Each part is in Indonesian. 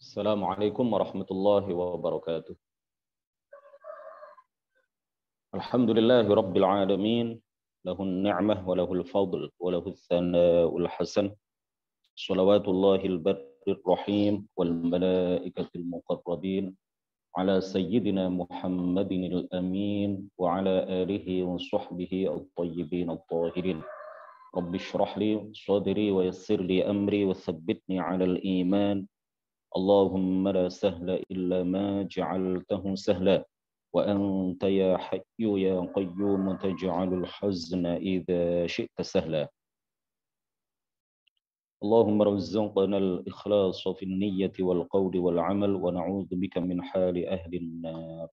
Assalamualaikum warahmatullahi wabarakatuh. Alhamdulillahi rabbil alamin. Lahun ni'mah wa lahul fadl wa lahul thana'ul hasan. Salawatullahil barrir rahim wal malaikatil muqarrabin ala sayyidina Muhammadinil amin wa ala alihi wa sahbihi at-tayyibin at-tahirin. Rabbi shrah li sadri wa yassir li amri wa thabbitni 'alal iman. Allahumma la sahla illa ma ja'altahu sahla wa anta ya hayyu ya qayyum taj'alul hazna idza syi'ta sahla. Allahumma rzuqna al-ikhlas fi an-niyyati wal qawli wal 'amal wa na'udzu bika min hali ahli an-nar.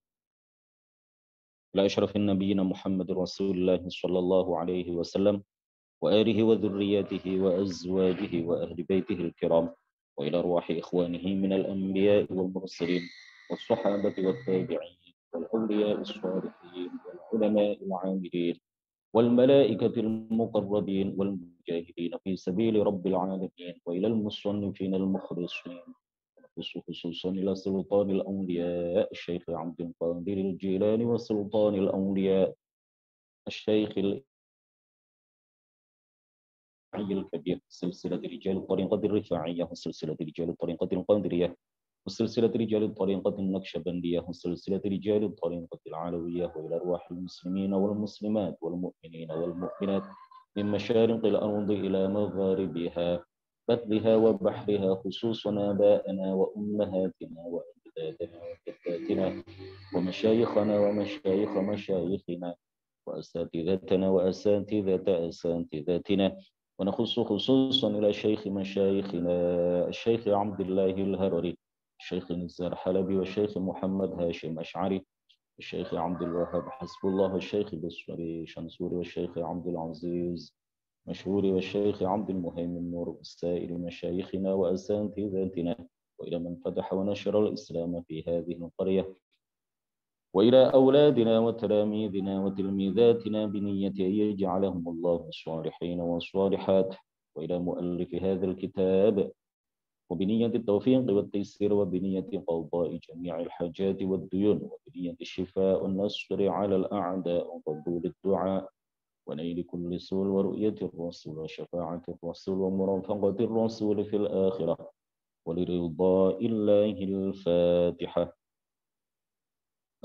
La asyrafin nabiyyina Muhammadur Rasulullah sallallahu alaihi wasallam wa alihi wa dhurriyyatihi wa azwajihi wa ahli baitihi al-kiram. وإلى أرواح إخوانه من الأنبياء والمرسلين والصحابة والتابعين والأولياء الصالحين والعلماء العاملين والملائكة المقربين والمجاهدين في سبيل رب العالمين وإلى المصنفين المخلصين خصوصا إلى سلطان الأولياء الشيخ عبد القادر الجيلاني وسلطان الأولياء الشيخ الكبير سلسلة رجال الطريقة الرفاعية وسلسلة رجال الطريقة القادرية وسلسلة رجال الطريقة النقشبندية وسلسلة رجال الطريقة العلوية وإلى أرواح المسلمين والمسلمات والمؤمنين والمؤمنات من مشارق الأرض إلى مغاربها بثها وبحرها خصوصا آبائنا وأمهاتنا وأجدادنا وجداتنا ومشايخنا ومشايخ مشايخنا وأساتذتنا وأساتذة أساتذتنا ونخص خصوصا إلى شيخ مشايخنا الشيخ عبد الله الهرري الشيخ نزار حلبي والشيخ محمد هاشم أشعري الشيخ عبد الوهاب حسب الله والشيخ بصري شنصوري والشيخ عبد العزيز مشهوري والشيخ عبد المهيمن نور وسائر مشايخنا وأساتذتنا وإلى من فتح ونشر الإسلام في هذه القرية وإلى أولادنا وتلاميذنا وتلميذاتنا بنية أن يجعلهم الله الصالحين والصالحات وإلى مؤلف هذا الكتاب وبنية التوفيق والتيسير وبنية قضاء جميع الحاجات والديون وبنية الشفاء والنصر على الأعداء وقبول الدعاء ونيل كل سول ورؤية الرسول وشفاعة الرسول ومرافقة الرسول في الآخرة ولرضاء الله الفاتحة.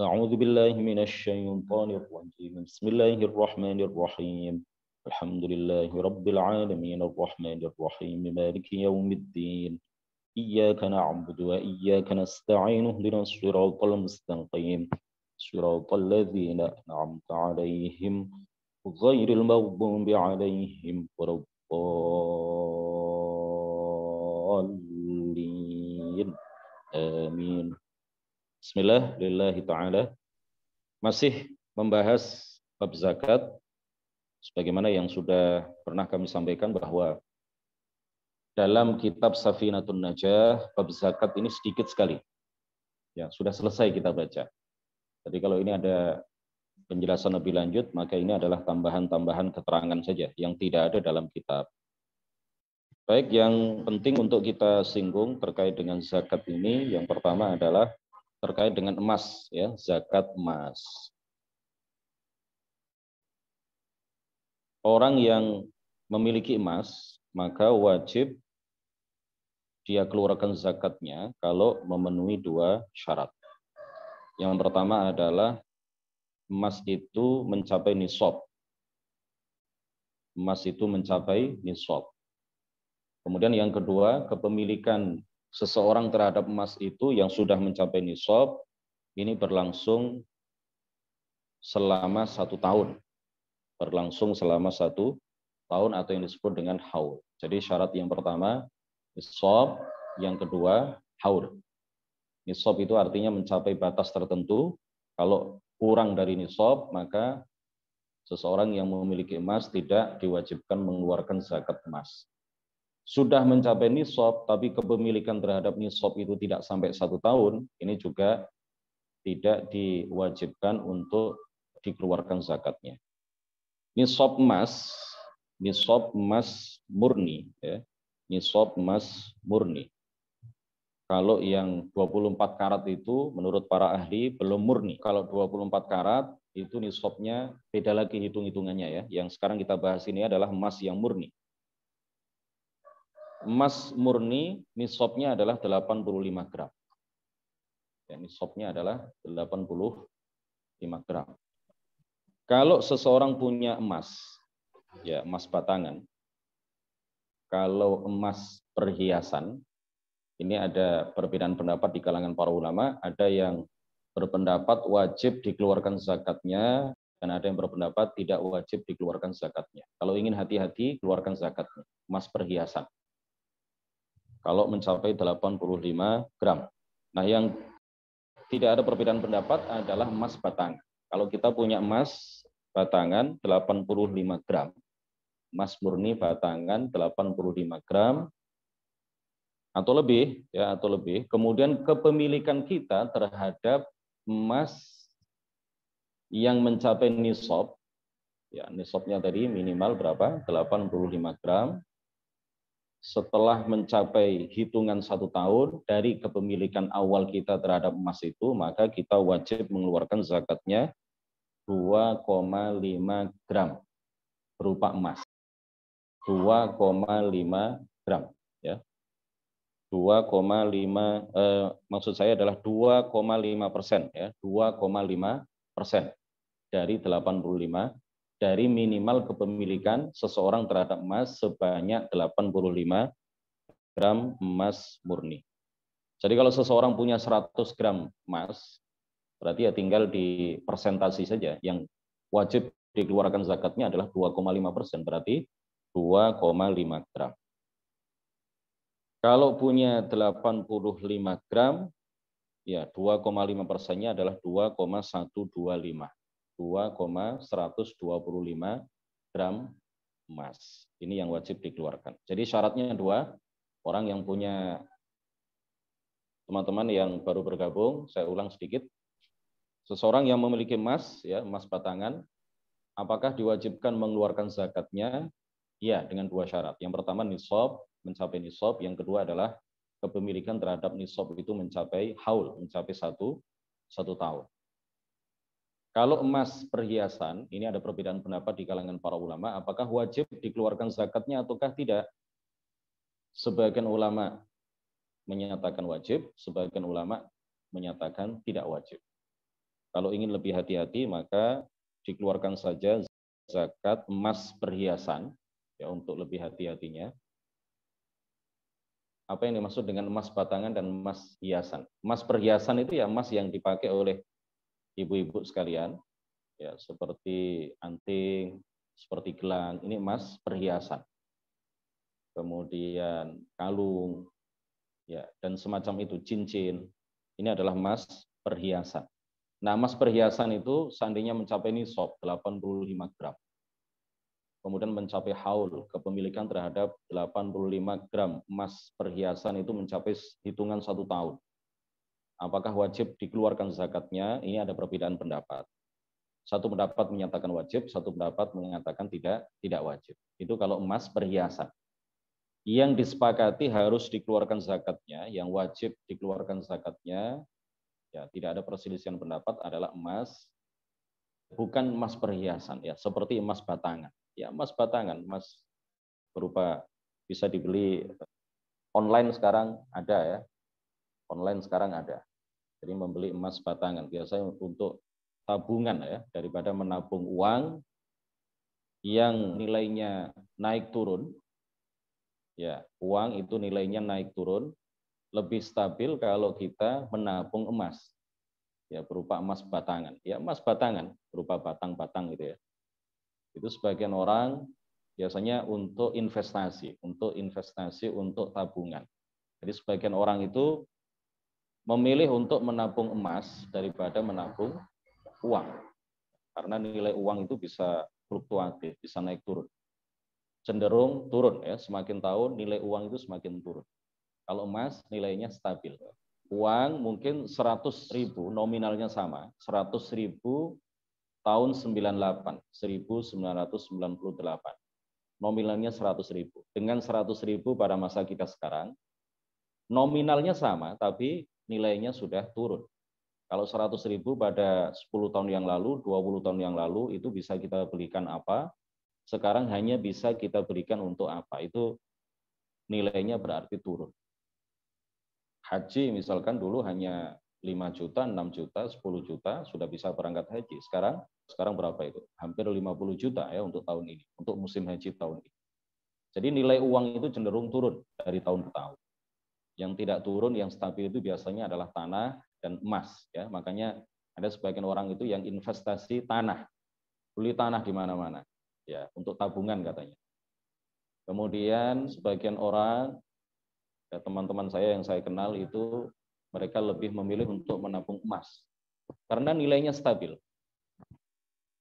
أعوذ بالله من الشيطان الرجيم بسم الله الرحمن الرحيم الحمد لله رب العالمين الرحمن الرحيم مالك يوم الدين إياك نعبد وإياك نستعين اهدنا الصراط المستقيم صراط الذين أنعمت عليهم غير المغضوب عليهم ولا الضالين آمين. Bismillah, lillahi ta'ala. Masih membahas bab zakat. Sebagaimana yang sudah pernah kami sampaikan bahwa dalam kitab Safinatun Najah, bab zakat ini sedikit sekali. Ya, sudah selesai kita baca. Jadi kalau ini ada penjelasan lebih lanjut, maka ini adalah tambahan-tambahan keterangan saja yang tidak ada dalam kitab. Baik, yang penting untuk kita singgung terkait dengan zakat ini, yang pertama adalah terkait dengan emas, ya, zakat emas. Orang yang memiliki emas, maka wajib dia keluarkan zakatnya kalau memenuhi dua syarat. Yang pertama adalah emas itu mencapai nisab. Emas itu mencapai nisab. Kemudian yang kedua, kepemilikan seseorang terhadap emas itu yang sudah mencapai nisab, ini berlangsung selama 1 tahun. Berlangsung selama 1 tahun atau yang disebut dengan haul. Jadi syarat yang pertama, nisab. Yang kedua, haul. Nisab itu artinya mencapai batas tertentu. Kalau kurang dari nisab, maka seseorang yang memiliki emas tidak diwajibkan mengeluarkan zakat emas. Sudah mencapai nisab, tapi kepemilikan terhadap nisab itu tidak sampai 1 tahun, ini juga tidak diwajibkan untuk dikeluarkan zakatnya. Nisab emas murni, ya. Nisab emas murni. Kalau yang 24 karat itu menurut para ahli belum murni. Kalau 24 karat itu nisabnya beda lagi hitung-hitungannya ya. Yang sekarang kita bahas ini adalah emas yang murni. Emas murni nisabnya adalah 85 gram. Ya, nisabnya adalah 85 gram. Kalau seseorang punya emas, ya emas batangan, kalau emas perhiasan, ini ada perbedaan pendapat di kalangan para ulama. Ada yang berpendapat wajib dikeluarkan zakatnya, dan ada yang berpendapat tidak wajib dikeluarkan zakatnya. Kalau ingin hati-hati, keluarkan zakatnya. Emas perhiasan. Kalau mencapai 85 gram. Nah, yang tidak ada perbedaan pendapat adalah emas batangan. Kalau kita punya emas batangan 85 gram, emas murni batangan 85 gram, atau lebih ya, atau lebih, kemudian kepemilikan kita terhadap emas yang mencapai nisab, ya nisabnya tadi minimal berapa, 85 gram, setelah mencapai hitungan 1 tahun dari kepemilikan awal kita terhadap emas itu, maka kita wajib mengeluarkan zakatnya 2,5 gram berupa emas. 2,5 gram ya. 2,5 maksud saya adalah 2,5% ya, 2,5% dari 85 dari minimal kepemilikan seseorang terhadap emas sebanyak 85 gram emas murni. Jadi kalau seseorang punya 100 gram emas, berarti ya tinggal di persentasi saja. Yang wajib dikeluarkan zakatnya adalah 2,5%, berarti 2,5 gram. Kalau punya 85 gram, ya 2,5%-nya adalah 2,125. 2,125 gram emas. Ini yang wajib dikeluarkan. Jadi syaratnya 2, orang yang punya, teman-teman yang baru bergabung, saya ulang sedikit. Seseorang yang memiliki emas, ya emas batangan, apakah diwajibkan mengeluarkan zakatnya? Ya, dengan 2 syarat. Yang pertama nisab, mencapai nisab. Yang kedua adalah kepemilikan terhadap nisab itu mencapai haul, mencapai 1 tahun. Kalau emas perhiasan, ini ada perbedaan pendapat di kalangan para ulama, apakah wajib dikeluarkan zakatnya ataukah tidak? Sebagian ulama menyatakan wajib, sebagian ulama menyatakan tidak wajib. Kalau ingin lebih hati-hati, maka dikeluarkan saja zakat emas perhiasan, ya untuk lebih hati-hatinya. Apa yang dimaksud dengan emas batangan dan emas hiasan? Emas perhiasan itu ya emas yang dipakai oleh ibu-ibu sekalian, ya seperti anting, seperti gelang, ini emas perhiasan. Kemudian kalung, ya dan semacam itu, cincin, ini adalah emas perhiasan. Nah, emas perhiasan itu seandainya mencapai nisab 85 gram, kemudian mencapai haul, kepemilikan terhadap 85 gram emas perhiasan itu mencapai hitungan 1 tahun. Apakah wajib dikeluarkan zakatnya? Ini ada perbedaan pendapat. Satu pendapat menyatakan wajib, satu pendapat mengatakan tidak wajib. Itu kalau emas perhiasan. Yang disepakati harus dikeluarkan zakatnya, yang wajib dikeluarkan zakatnya, ya tidak ada perselisihan pendapat, adalah emas, bukan emas perhiasan, ya seperti emas batangan. Ya emas batangan, emas berupa bisa dibeli online sekarang ada ya, online sekarang ada. Jadi membeli emas batangan biasanya untuk tabungan ya, daripada menabung uang yang nilainya naik turun. Ya, uang itu nilainya naik turun, lebih stabil kalau kita menabung emas. Ya, berupa emas batangan. Ya, emas batangan berupa batang-batang gitu ya. Itu sebagian orang biasanya untuk investasi, untuk tabungan. Jadi sebagian orang itu memilih untuk menabung emas daripada menabung uang. Karena nilai uang itu bisa fluktuatif, bisa naik turun. Cenderung turun ya, semakin tahun nilai uang itu semakin turun. Kalau emas nilainya stabil. Uang mungkin 100.000 nominalnya sama, 100.000 tahun 98, 1998. Nominalnya 100.000. Dengan 100.000 pada masa kita sekarang, Nominalnya sama, tapi nilainya sudah turun. Kalau 100.000 pada 10 tahun yang lalu, 20 tahun yang lalu, itu bisa kita belikan apa, sekarang hanya bisa kita berikan untuk apa. Itu nilainya berarti turun. Haji misalkan dulu hanya 5 juta, 6 juta, 10 juta, sudah bisa berangkat haji. Sekarang berapa itu? Hampir 50 juta ya untuk tahun ini, untuk musim haji tahun ini. Jadi nilai uang itu cenderung turun dari tahun ke tahun. Yang tidak turun, yang stabil itu biasanya adalah tanah dan emas. Ya, makanya ada sebagian orang itu yang investasi tanah, beli tanah di mana-mana, ya, untuk tabungan katanya. Kemudian sebagian orang, ya, teman-teman saya yang saya kenal itu mereka lebih memilih untuk menabung emas karena nilainya stabil.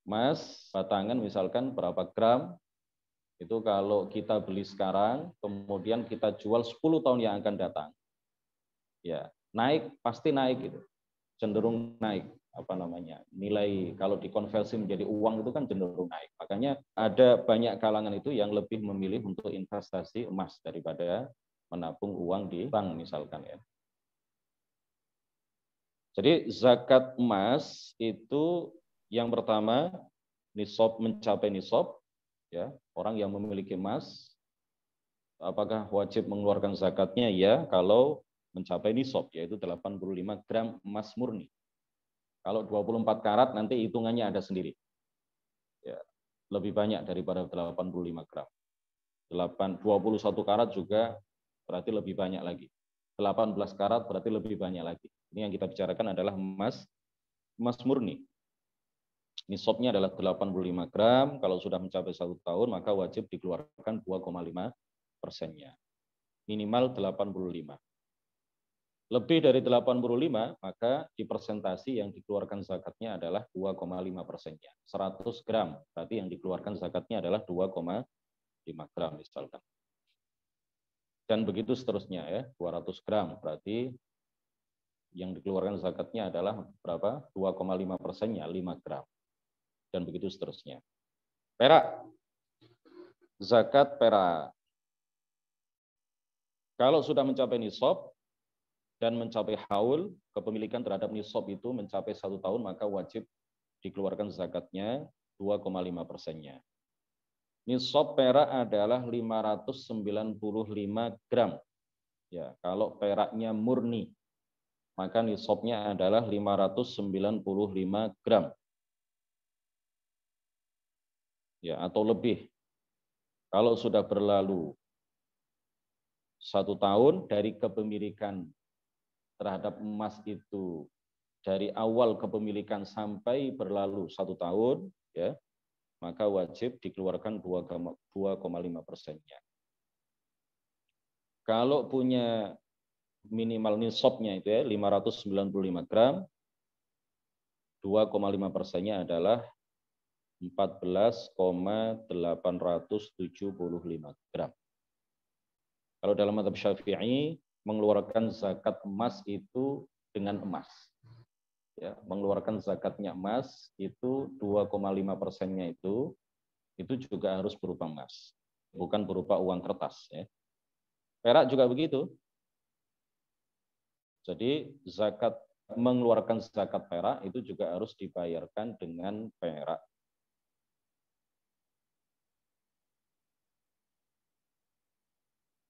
Emas batangan misalkan berapa gram, itu kalau kita beli sekarang, kemudian kita jual 10 tahun yang akan datang, ya naik, pasti naik gitu, cenderung naik nilai kalau dikonversi menjadi uang itu kan cenderung naik. Makanya ada banyak kalangan itu yang lebih memilih untuk investasi emas daripada menabung uang di bank misalkan ya. Jadi zakat emas itu yang pertama nisab, mencapai nisab ya. Orang yang memiliki emas apakah wajib mengeluarkan zakatnya? Ya, kalau mencapai nisab yaitu 85 gram emas murni. Kalau 24 karat nanti hitungannya ada sendiri. Ya, lebih banyak daripada 85 gram. 21 karat juga berarti lebih banyak lagi. 18 karat berarti lebih banyak lagi. Ini yang kita bicarakan adalah emas murni. Nisabnya adalah 85 gram. Kalau sudah mencapai 1 tahun maka wajib dikeluarkan 2,5%-nya. Minimal 85. Lebih dari 85, maka di persentasi yang dikeluarkan zakatnya adalah 2,5%-nya. 100 gram, berarti yang dikeluarkan zakatnya adalah 2,5 gram misalkan. Dan begitu seterusnya ya, 200 gram, berarti yang dikeluarkan zakatnya adalah berapa? 2,5%-nya, 5 gram. Dan begitu seterusnya. Perak. Zakat perak. Kalau sudah mencapai nisab, dan mencapai haul, kepemilikan terhadap nisab itu mencapai 1 tahun, maka wajib dikeluarkan zakatnya 2,5%-nya. Nisab perak adalah 595 gram. Ya, kalau peraknya murni, maka nisabnya adalah 595 gram. Ya, atau lebih. Kalau sudah berlalu 1 tahun dari kepemilikan terhadap emas itu, dari awal kepemilikan sampai berlalu 1 tahun, ya, maka wajib dikeluarkan 2,5%-nya. Kalau punya minimal nisabnya itu ya 595 gram, 2,5%-nya adalah 14,875 gram. Kalau dalam mazhab Syafi'i, mengeluarkan zakat emas itu dengan emas. Ya, mengeluarkan zakatnya emas itu 2,5%-nya itu juga harus berupa emas, bukan berupa uang kertas. Ya. Perak juga begitu. Jadi mengeluarkan zakat perak itu juga harus dibayarkan dengan perak.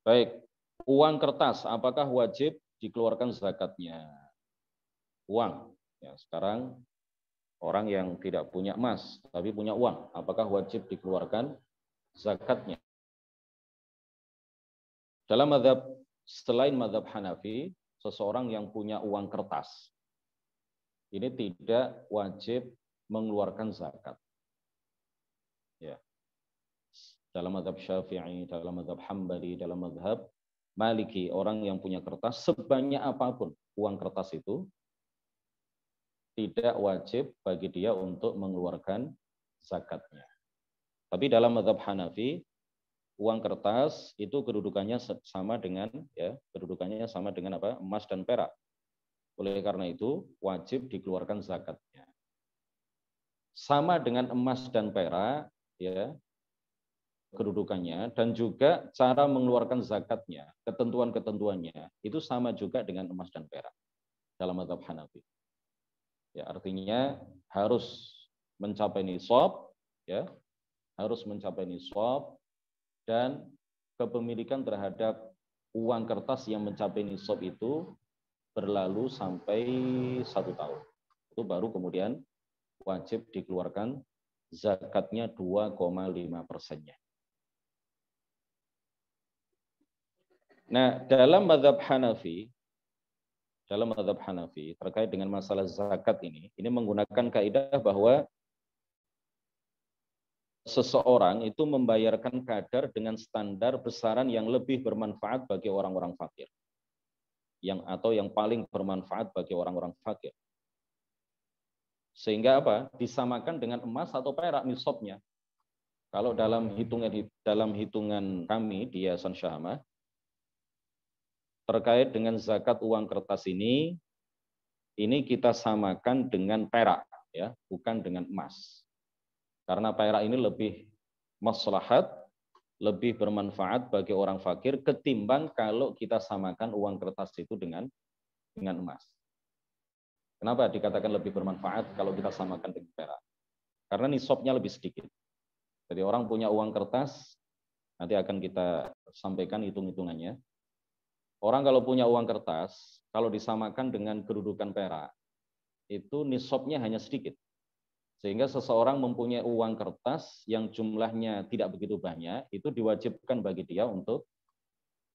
Baik, uang kertas, apakah wajib dikeluarkan zakatnya? Uang. Ya, sekarang orang yang tidak punya emas, tapi punya uang, apakah wajib dikeluarkan zakatnya? Dalam mazhab, selain mazhab Hanafi, seseorang yang punya uang kertas, ini tidak wajib mengeluarkan zakat. Ya. Dalam mazhab Syafi'i, dalam mazhab Hambali, dalam mazhab Maliki, orang yang punya kertas, sebanyak apapun uang kertas itu, tidak wajib bagi dia untuk mengeluarkan zakatnya. Tapi dalam mazhab Hanafi, uang kertas itu kedudukannya sama dengan apa? Emas dan perak. Oleh karena itu, wajib dikeluarkan zakatnya. Sama dengan emas dan perak, ya. kedudukannya, dan juga cara mengeluarkan zakatnya, ketentuan-ketentuannya itu sama juga dengan emas dan perak dalam mazhab Hanafi. Ya, artinya harus mencapai nisab, ya, harus mencapai nisab, dan kepemilikan terhadap uang kertas yang mencapai nisab itu berlalu sampai 1 tahun. Itu baru kemudian wajib dikeluarkan zakatnya 2,5%-nya. Nah, dalam mazhab Hanafi terkait dengan masalah zakat ini menggunakan kaidah bahwa seseorang itu membayarkan kadar dengan standar besaran yang lebih bermanfaat bagi orang-orang fakir. Atau yang paling bermanfaat bagi orang-orang fakir. Sehingga apa? Disamakan dengan emas atau perak nisabnya. Kalau dalam hitungan kami di Yayasan Syahama, terkait dengan zakat uang kertas ini kita samakan dengan perak, ya, bukan dengan emas. Karena perak ini lebih maslahat, lebih bermanfaat bagi orang fakir ketimbang kalau kita samakan uang kertas itu dengan emas. Kenapa dikatakan lebih bermanfaat kalau kita samakan dengan perak? Karena nisabnya lebih sedikit. Jadi orang punya uang kertas, nanti akan kita sampaikan hitung-hitungannya. Orang kalau punya uang kertas, kalau disamakan dengan kedudukan perak, itu nisabnya hanya sedikit. Sehingga seseorang mempunyai uang kertas yang jumlahnya tidak begitu banyak, itu diwajibkan bagi dia untuk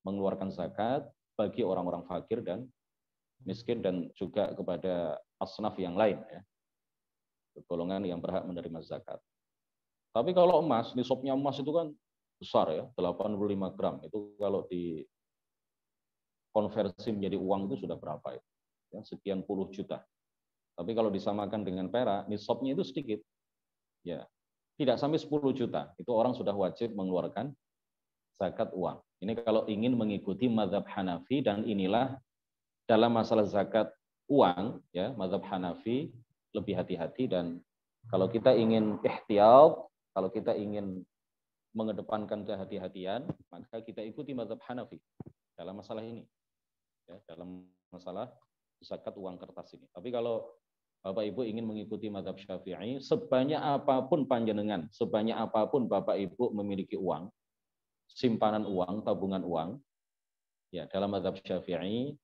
mengeluarkan zakat bagi orang-orang fakir dan miskin, dan juga kepada asnaf yang lain, ya, golongan yang berhak menerima zakat. Tapi kalau emas, nisabnya emas itu kan besar, ya, 85 gram. Itu kalau di konversi menjadi uang itu sudah berapa itu? Ya, sekian puluh juta. Tapi kalau disamakan dengan perak, nisabnya itu sedikit. Ya, tidak sampai 10 juta. Itu orang sudah wajib mengeluarkan zakat uang. Ini kalau ingin mengikuti mazhab Hanafi, dan inilah dalam masalah zakat uang, ya, mazhab Hanafi lebih hati-hati, dan kalau kita ingin ihtiyat, kalau kita ingin mengedepankan kehati-hatian, maka kita ikuti mazhab Hanafi dalam masalah ini. Ya, dalam masalah zakat uang kertas ini. Tapi kalau Bapak Ibu ingin mengikuti mazhab Syafi'i, sebanyak apapun panjenengan, sebanyak apapun Bapak Ibu memiliki uang, simpanan uang, tabungan uang, ya, dalam mazhab Syafi'i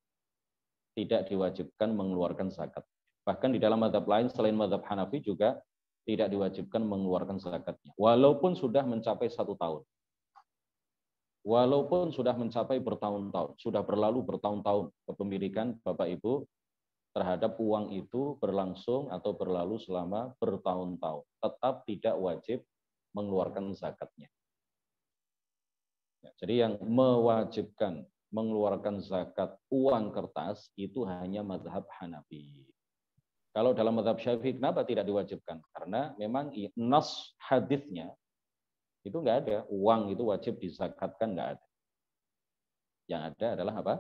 tidak diwajibkan mengeluarkan zakat. Bahkan di dalam mazhab lain selain mazhab Hanafi juga tidak diwajibkan mengeluarkan zakatnya, walaupun sudah mencapai 1 tahun. Walaupun sudah mencapai bertahun-tahun, sudah berlalu bertahun-tahun kepemilikan Bapak Ibu terhadap uang itu berlangsung atau berlalu selama bertahun-tahun, tetap tidak wajib mengeluarkan zakatnya. Ya, jadi yang mewajibkan mengeluarkan zakat uang kertas itu hanya mazhab Hanafi. Kalau dalam mazhab Syafi'i, kenapa tidak diwajibkan? Karena memang nas hadisnya itu nggak ada, uang itu wajib dizakatkan, nggak ada. Yang ada adalah apa?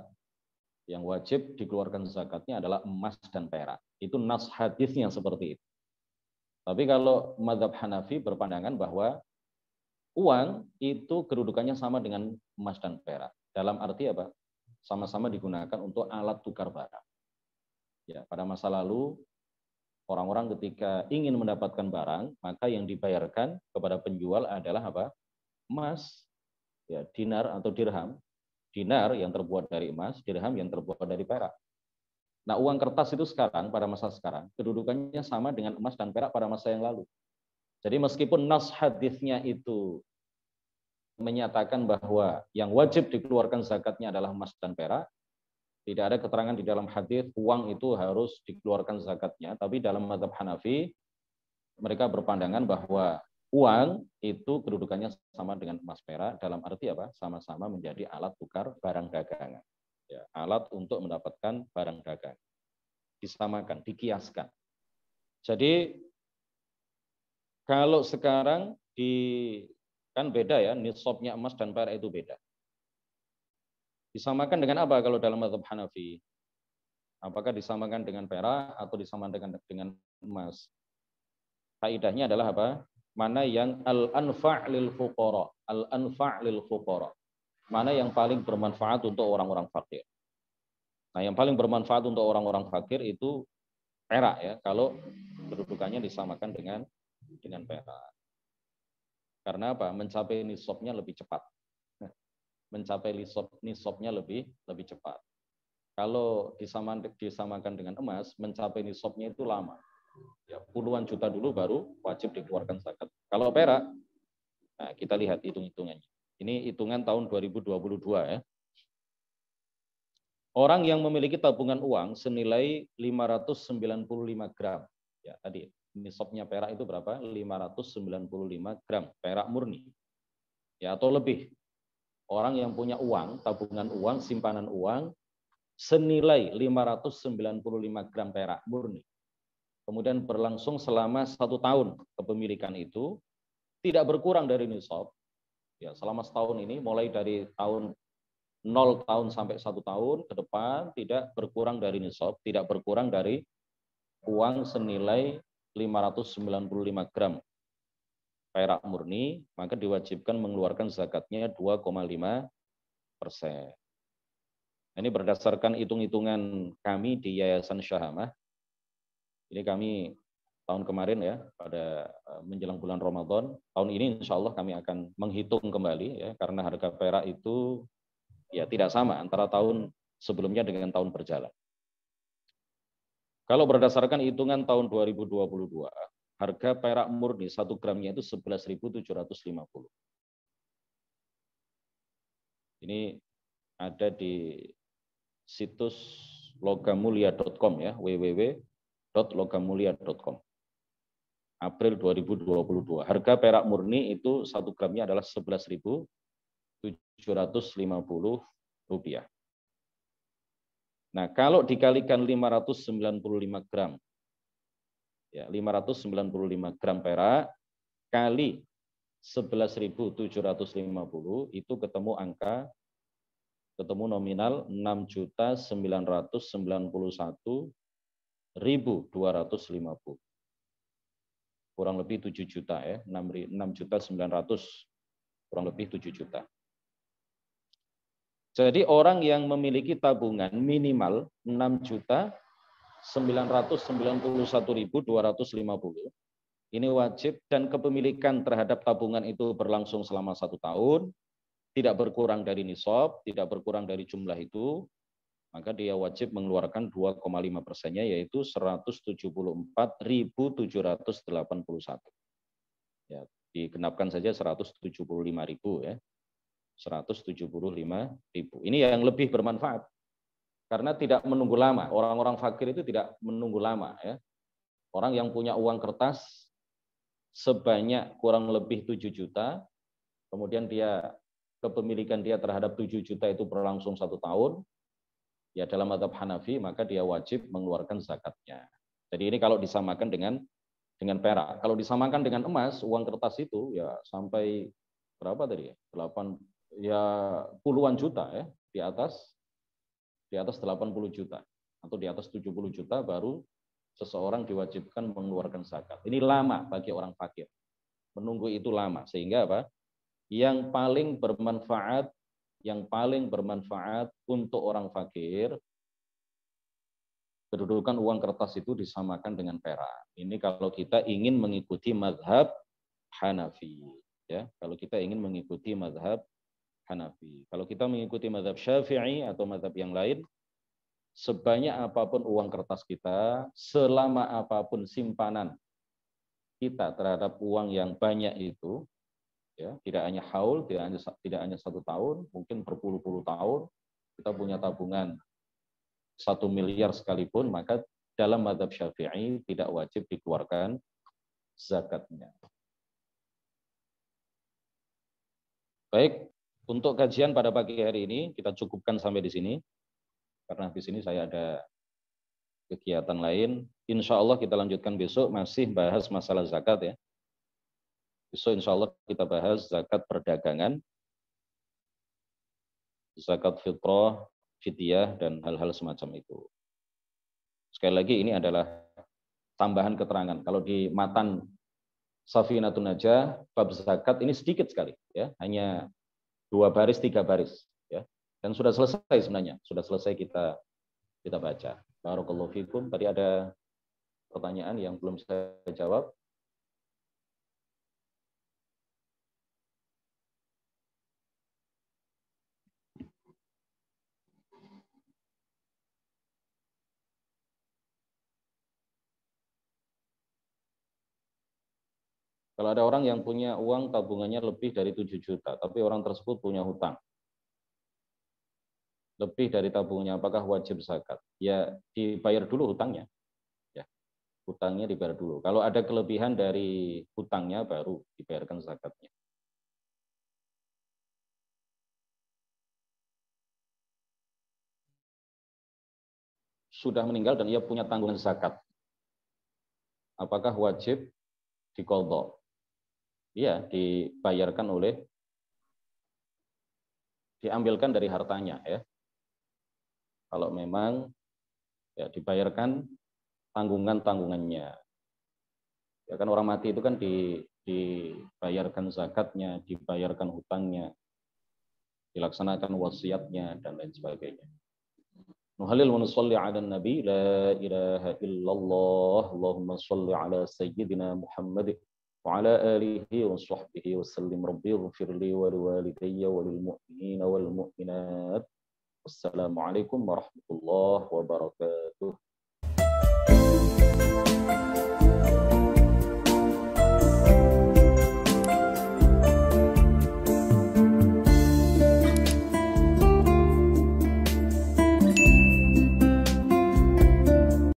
Yang wajib dikeluarkan zakatnya adalah emas dan perak. Itu nas hadisnya seperti itu. Tapi kalau mazhab Hanafi berpandangan bahwa uang itu kedudukannya sama dengan emas dan perak. Dalam arti apa? Sama-sama digunakan untuk alat tukar barang. Ya, pada masa lalu orang-orang ketika ingin mendapatkan barang, maka yang dibayarkan kepada penjual adalah apa? Emas, ya, dinar atau dirham. Dinar yang terbuat dari emas, dirham yang terbuat dari perak. Nah, uang kertas itu sekarang, pada masa sekarang, kedudukannya sama dengan emas dan perak pada masa yang lalu. Jadi meskipun nas hadisnya itu menyatakan bahwa yang wajib dikeluarkan zakatnya adalah emas dan perak, tidak ada keterangan di dalam hadis uang itu harus dikeluarkan zakatnya, tapi dalam mazhab Hanafi mereka berpandangan bahwa uang itu kedudukannya sama dengan emas perak, dalam arti apa? Sama-sama menjadi alat tukar barang dagangan. Ya, alat untuk mendapatkan barang dagang. Disamakan, dikiaskan. Jadi kalau sekarang kan beda, ya, nisabnya emas dan perak itu beda. Disamakan dengan apa kalau dalam mazhab Hanafi? Apakah disamakan dengan perak atau disamakan dengan emas? Kaidahnya adalah apa? mana yang al-anfa' lil fuqara, al-anfa' lil fuqara. Mana yang paling bermanfaat untuk orang-orang fakir. Nah, yang paling bermanfaat untuk orang-orang fakir itu perak ya, kalau kedudukannya disamakan dengan perak. Karena apa? Mencapai nisabnya lebih cepat. Mencapai nisabnya lebih cepat. Kalau disamakan dengan emas, mencapai nisabnya itu lama. Ya, puluhan juta dulu baru wajib dikeluarkan zakat. Kalau perak, nah kita lihat hitung-hitungannya. Ini hitungan tahun 2022 ya. Orang yang memiliki tabungan uang senilai 595 gram. Ya, tadi nisabnya perak itu berapa? 595 gram perak murni. Ya, atau lebih. Orang yang punya uang, tabungan uang, simpanan uang senilai 595 gram perak murni. Kemudian berlangsung selama 1 tahun kepemilikan itu, tidak berkurang dari nisab. Ya, selama setahun ini, mulai dari tahun 0 tahun sampai 1 tahun ke depan, tidak berkurang dari nisab, tidak berkurang dari uang senilai 595 gram perak murni, maka diwajibkan mengeluarkan zakatnya 2,5%. Ini berdasarkan hitung-hitungan kami di Yayasan Syahamah. Ini kami tahun kemarin ya, pada menjelang bulan Ramadan. Tahun ini insya Allah kami akan menghitung kembali ya, karena harga perak itu ya tidak sama antara tahun sebelumnya dengan tahun berjalan. Kalau berdasarkan hitungan tahun 2022, harga perak murni 1 gramnya itu 11.750. Ini ada di situs logamulia.com ya, www.logamulia.com. April 2022. Harga perak murni itu 1 gramnya adalah 11.750 rupiah. Nah, kalau dikalikan 595 gram, ya 595 gram perak kali 11.750 itu ketemu nominal 6.991.250. Kurang lebih 7 juta ya, 6.900 kurang lebih 7 juta. Jadi orang yang memiliki tabungan minimal 6.991.250 ini wajib, dan kepemilikan terhadap tabungan itu berlangsung selama 1 tahun, tidak berkurang dari nisab, tidak berkurang dari jumlah itu, maka dia wajib mengeluarkan 2,5%-nya yaitu 174.781. Ya, digenapkan saja 175.000 ya. 175.000. Ini yang lebih bermanfaat karena tidak menunggu lama. Orang-orang fakir itu tidak menunggu lama ya. Orang yang punya uang kertas sebanyak kurang lebih 7 juta, kemudian kepemilikan dia terhadap 7 juta itu berlangsung 1 tahun, ya dalam mazhab Hanafi maka dia wajib mengeluarkan zakatnya. Jadi ini kalau disamakan dengan perak. Kalau disamakan dengan emas, uang kertas itu ya sampai berapa tadi ya? 8 ya puluhan juta ya, di atas 80 juta atau di atas 70 juta baru seseorang diwajibkan mengeluarkan zakat. Ini lama bagi orang fakir. Menunggu itu lama, sehingga apa? Yang paling bermanfaat untuk orang fakir, kedudukan uang kertas itu disamakan dengan perak. Ini kalau kita ingin mengikuti mazhab Hanafi, ya. Kalau kita ingin mengikuti mazhab Hanafi. Kalau kita mengikuti mazhab Syafi'i atau mazhab yang lain, sebanyak apapun uang kertas kita, selama apapun simpanan kita terhadap uang yang banyak itu, ya, tidak hanya haul, tidak hanya 1 tahun, mungkin berpuluh-puluh tahun, kita punya tabungan 1 miliar sekalipun, maka dalam mazhab Syafi'i tidak wajib dikeluarkan zakatnya. Baik, untuk kajian pada pagi hari ini kita cukupkan sampai di sini, karena di sini saya ada kegiatan lain. Insya Allah kita lanjutkan besok, masih bahas masalah zakat ya. Besok insya Allah kita bahas zakat perdagangan, zakat fitrah, fidyah, dan hal-hal semacam itu. Sekali lagi ini adalah tambahan keterangan. Kalau di matan Safinatun Najah, bab zakat ini sedikit sekali, ya, hanya 2 baris, 3 baris, ya, dan sudah selesai sebenarnya, sudah selesai kita baca. Barakallahu fikum. Tadi ada pertanyaan yang belum saya jawab. Kalau ada orang yang punya uang tabungannya lebih dari 7 juta, tapi orang tersebut punya hutang lebih dari tabungannya, apakah wajib zakat? Ya, dibayar dulu hutangnya. Ya, hutangnya dibayar dulu. Kalau ada kelebihan dari hutangnya, baru dibayarkan zakatnya. Sudah meninggal dan ia punya tanggungan zakat, apakah wajib diqadha? Iya, dibayarkan diambilkan dari hartanya, ya. Kalau memang ya dibayarkan tanggungannya. Ya kan orang mati itu kan dibayarkan zakatnya, dibayarkan hutangnya, dilaksanakan wasiatnya dan lain sebagainya. Nuhalil wa nusalli ala nabi la ilaha illallah Allahumma salli ala sayyidina Muhammad wa ala alihi wa sahbihi wa sallim rabbi ighfir li wa liwalidayya wa lil mu'minina wal mu'minat. Wassalamualaikum warahmatullahi wabarakatuh.